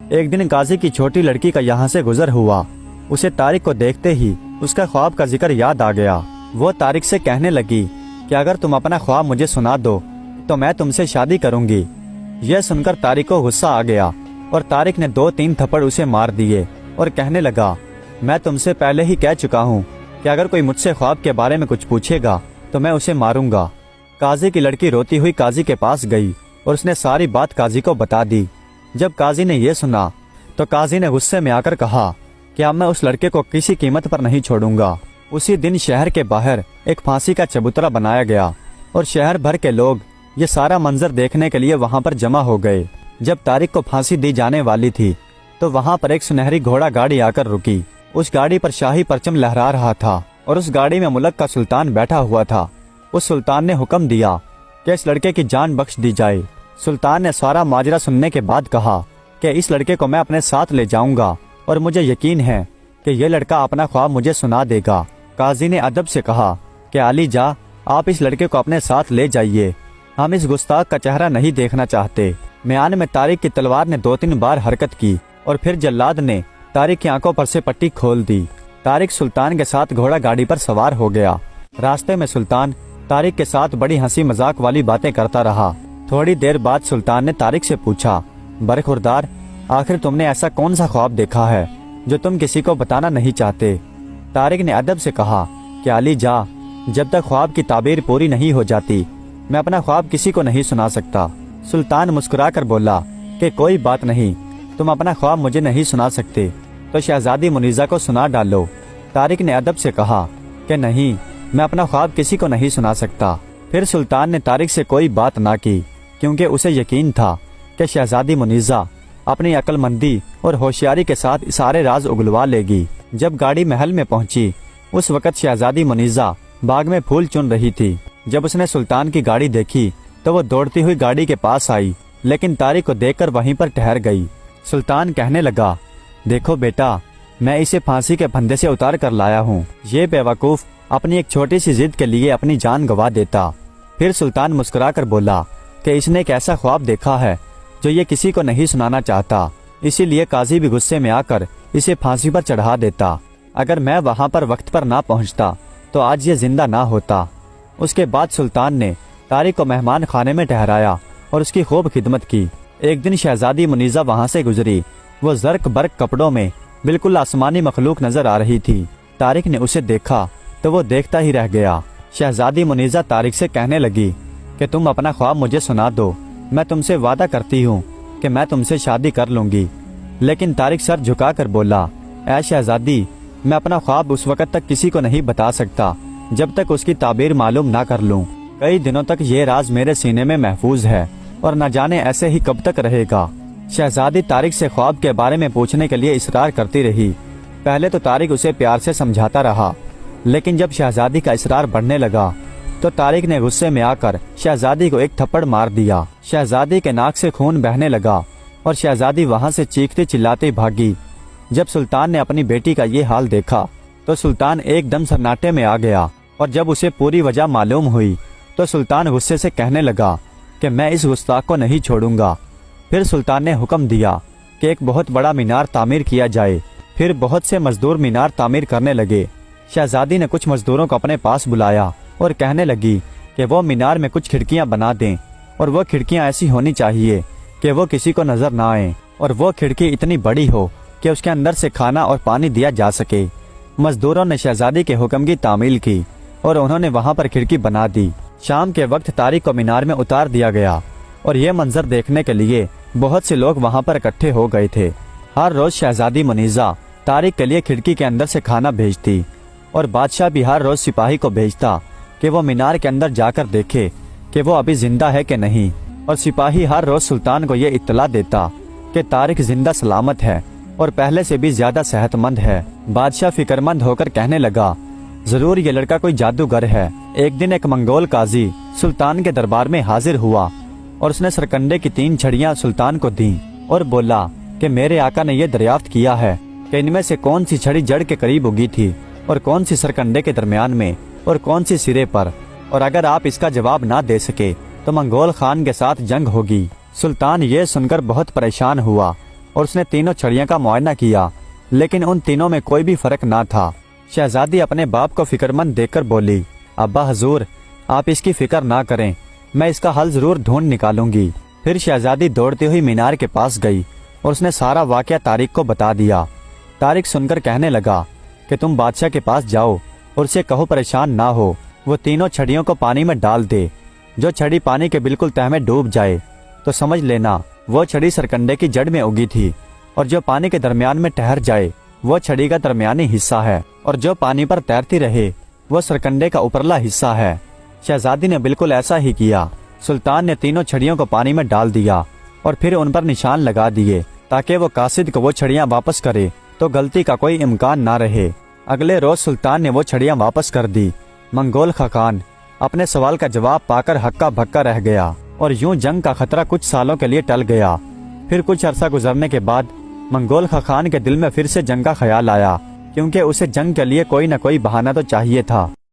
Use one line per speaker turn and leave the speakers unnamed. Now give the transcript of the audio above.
ایک دن قاضی کی چھوٹی لڑکی کا یہاں سے گزر ہوا۔ اسے طارق کو دیکھتے ہی اس کا خواب کا ذکر یاد آ گیا۔ وہ طارق سے کہنے لگی کہ اگر تم اپنا خواب مجھے سنا دو تو میں تم سے شادی کروں گی۔ یہ سن کر طارق کو غصہ آ گیا اور طارق نے 2-3 تھپڑ اسے مار دیے اور کہنے لگا میں تم سے پہلے ہی کہہ چکا ہوں کہ اگر کوئی مجھ سے خواب کے بارے میں کچھ پوچھے گا تو میں اسے ماروں گا۔ قاضی کی لڑکی روتی ہوئی قاضی کے پاس گئی اور اس نے ساری بات قاضی کو بتا دی۔ جب قاضی نے یہ سنا تو قاضی نے غصے میں آ کر کہا کہ اب میں اس لڑکے کو کسی قیمت پر نہیں چھوڑوں گا۔ اسی دن شہر کے باہر ایک پھانسی کا چبوترا بنایا گیا اور شہر بھر کے لوگ یہ سارا منظر دیکھنے کے لیے وہاں پر جمع ہو گئے۔ جب طارق کو پھانسی دی جانے والی تھی تو وہاں پر ایک سنہری گھوڑا گاڑی آ کر رکی۔ اس گاڑی پر شاہی پرچم لہرا رہا تھا اور اس گاڑی میں ملک کا سلطان بیٹھا ہوا تھا۔ اس سلطان نے حکم دیا کہ اس لڑکے کی جان بخش دی جائے۔ سلطان نے سارا ماجرا سننے کے بعد کہا کہ اس لڑکے کو میں اپنے ساتھ لے جاؤں گا اور مجھے یقین ہے کہ یہ لڑکا اپنا خواب مجھے سنا دے گا۔ قاضی نے ادب سے کہا کہ علی جا آپ اس لڑکے کو اپنے ساتھ لے جائیے، ہم اس گستاخ کا چہرہ نہیں دیکھنا چاہتے۔ میان میں طارق کی تلوار نے 2-3 بار حرکت کی اور پھر جلاد نے طارق کی آنکھوں پر سے پٹی کھول دی۔ طارق سلطان کے ساتھ گھوڑا گاڑی پر سوار ہو گیا۔ راستے میں سلطان طارق کے ساتھ بڑی ہنسی مذاق والی باتیں کرتا رہا۔ تھوڑی دیر بعد سلطان نے طارق سے پوچھا برخوردار آخر تم نے ایسا کون سا خواب دیکھا ہے جو تم کسی کو بتانا نہیں چاہتے؟ طارق نے ادب سے کہا کہ علی جا جب تک خواب کی تعبیر پوری نہیں ہو جاتی میں اپنا خواب کسی کو نہیں سنا سکتا۔ سلطان مسکرا کر بولا کہ کوئی بات نہیں، تم اپنا خواب مجھے نہیں سنا سکتے تو شہزادی منیزہ کو سنا ڈالو۔ طارق نے ادب سے کہا کہ نہیں، میں اپنا خواب کسی کو نہیں سنا سکتا۔ پھر سلطان نے طارق سے کوئی بات نہ کی کیونکہ اسے یقین تھا کہ شہزادی منیزہ اپنی عقل مندی اور ہوشیاری کے ساتھ سارے راز اگلوا لے گی۔ جب گاڑی محل میں پہنچی اس وقت شہزادی منیزہ باغ میں پھول چن رہی تھی۔ جب اس نے سلطان کی گاڑی دیکھی تو وہ دوڑتی ہوئی گاڑی کے پاس آئی لیکن طارق کو دیکھ کر وہیں پر ٹھہر گئی۔ سلطان کہنے لگا دیکھو بیٹا میں اسے پھانسی کے پھندے سے اتار کر لایا ہوں، یہ بیوقوف اپنی ایک چھوٹی سی ضد کے لیے اپنی جان گنوا دیتا۔ پھر سلطان مسکرا کر بولا کہ اس نے ایک ایسا خواب دیکھا ہے جو یہ کسی کو نہیں سنانا چاہتا، اسی لیے قاضی بھی غصے میں آ کر اسے پھانسی پر چڑھا دیتا۔ اگر میں وہاں پر وقت پر نہ پہنچتا تو آج یہ زندہ نہ ہوتا۔ اس کے بعد سلطان نے طارق کو مہمان خانے میں ٹھہرایا اور اس کی خوب خدمت کی۔ ایک دن شہزادی منیزہ وہاں سے گزری۔ وہ زرق برق کپڑوں میں بالکل آسمانی مخلوق نظر آ رہی تھی۔ طارق نے اسے دیکھا تو وہ دیکھتا ہی رہ گیا۔ شہزادی منیزہ طارق سے کہنے لگی کہ تم اپنا خواب مجھے سنا دو، میں تم سے وعدہ کرتی ہوں کہ میں تم سے شادی کر لوں گی۔ لیکن طارق سر جھکا کر بولا اے شہزادی میں اپنا خواب اس وقت تک کسی کو نہیں بتا سکتا جب تک اس کی تعبیر معلوم نہ کر لوں۔ کئی دنوں تک یہ راز میرے سینے میں محفوظ ہے اور نہ جانے ایسے ہی کب تک رہے گا۔ شہزادی طارق سے خواب کے بارے میں پوچھنے کے لیے اصرار کرتی رہی۔ پہلے تو طارق اسے پیار سے سمجھاتا رہا لیکن جب شہزادی کا اصرار بڑھنے لگا تو طارق نے غصے میں آ کر شہزادی کو ایک تھپڑ مار دیا۔ شہزادی کے ناک سے خون بہنے لگا اور شہزادی وہاں سے چیختی چلاتی بھاگی۔ جب سلطان نے اپنی بیٹی کا یہ حال دیکھا تو سلطان ایک دم سناٹے میں آ گیا اور جب اسے پوری وجہ معلوم ہوئی تو سلطان غصے سے کہنے لگا کہ میں اس گستاخ کو نہیں چھوڑوں گا۔ پھر سلطان نے حکم دیا کہ ایک بہت بڑا مینار تعمیر کیا جائے۔ پھر بہت سے مزدور مینار تعمیر کرنے لگے۔ شہزادی نے کچھ مزدوروں کو اپنے پاس بلایا اور کہنے لگی کہ وہ مینار میں کچھ کھڑکیاں بنا دیں اور وہ کھڑکیاں ایسی ہونی چاہیے کہ وہ کسی کو نظر نہ آئیں اور وہ کھڑکی اتنی بڑی ہو کہ اس کے اندر سے کھانا اور پانی دیا جا سکے۔ مزدوروں نے شہزادی کے حکم کی تعمیل کی اور انہوں نے وہاں پر کھڑکی بنا دی۔ شام کے وقت طارق کو مینار میں اتار دیا گیا اور یہ منظر دیکھنے کے لیے بہت سے لوگ وہاں پر اکٹھے ہو گئے تھے۔ ہر روز شہزادی منیزہ طارق کے لیے کھڑکی کے اندر سے کھانا بھیجتی اور بادشاہ بھی ہر روز سپاہی کو بھیجتا کہ وہ مینار کے اندر جا کر دیکھے کہ وہ ابھی زندہ ہے کہ نہیں، اور سپاہی ہر روز سلطان کو یہ اطلاع دیتا کہ طارق زندہ سلامت ہے اور پہلے سے بھی زیادہ صحت مند ہے۔ بادشاہ فکر مند ہو کر کہنے لگا ضرور یہ لڑکا کوئی جادوگر ہے۔ ایک دن ایک منگول قاضی سلطان کے دربار میں حاضر ہوا اور اس نے سرکنڈے کی 3 چھڑیاں سلطان کو دیں اور بولا کہ میرے آقا نے یہ دریافت کیا ہے کہ ان میں سے کون سی چھڑی جڑ کے قریب اگی تھی اور کون سی سرکنڈے کے درمیان میں اور کون سی سرے پر، اور اگر آپ اس کا جواب نہ دے سکے تو منگول خان کے ساتھ جنگ ہوگی۔ سلطان یہ سن کر بہت پریشان ہوا اور اس نے تینوں چھڑیاں کا معائنہ کیا، لیکن ان تینوں میں کوئی بھی فرق نہ تھا۔ شہزادی اپنے باپ کو فکر مند دیکھ کر بولی، ابا حضور، آپ اس کی فکر نہ کریں، میں اس کا حل ضرور ڈھونڈ نکالوں گی۔ پھر شہزادی دوڑتی ہوئی مینار کے پاس گئی اور اس نے سارا واقعہ طارق کو بتا دیا۔ طارق سن کر کہنے لگا کہ تم بادشاہ کے پاس جاؤ اور اسے کہو پریشان نہ ہو، وہ تینوں چھڑیوں کو پانی میں ڈال دے۔ جو چھڑی پانی کے بالکل تہ میں ڈوب جائے تو سمجھ لینا وہ چھڑی سرکنڈے کی جڑ میں اگی تھی، اور جو پانی کے درمیان میں ٹھہر جائے وہ چھڑی کا درمیانی حصہ ہے، اور جو پانی پر تیرتی رہے وہ سرکنڈے کا اوپرلا حصہ ہے۔ شہزادی نے بالکل ایسا ہی کیا۔ سلطان نے تینوں چھڑیوں کو پانی میں ڈال دیا اور پھر ان پر نشان لگا دیے تاکہ وہ قاصد کو وہ چھڑیاں واپس کرے تو غلطی کا کوئی امکان نہ رہے۔ اگلے روز سلطان نے وہ چھڑیاں واپس کر دی۔ منگول خاقان اپنے سوال کا جواب پا کر ہکا بھکا رہ گیا، اور یوں جنگ کا خطرہ کچھ سالوں کے لیے ٹل گیا۔ پھر کچھ عرصہ گزرنے کے بعد منگول خاقان کے دل میں پھر سے جنگ کا خیال آیا، کیونکہ اسے جنگ کے لیے کوئی نہ کوئی بہانہ تو چاہیے تھا۔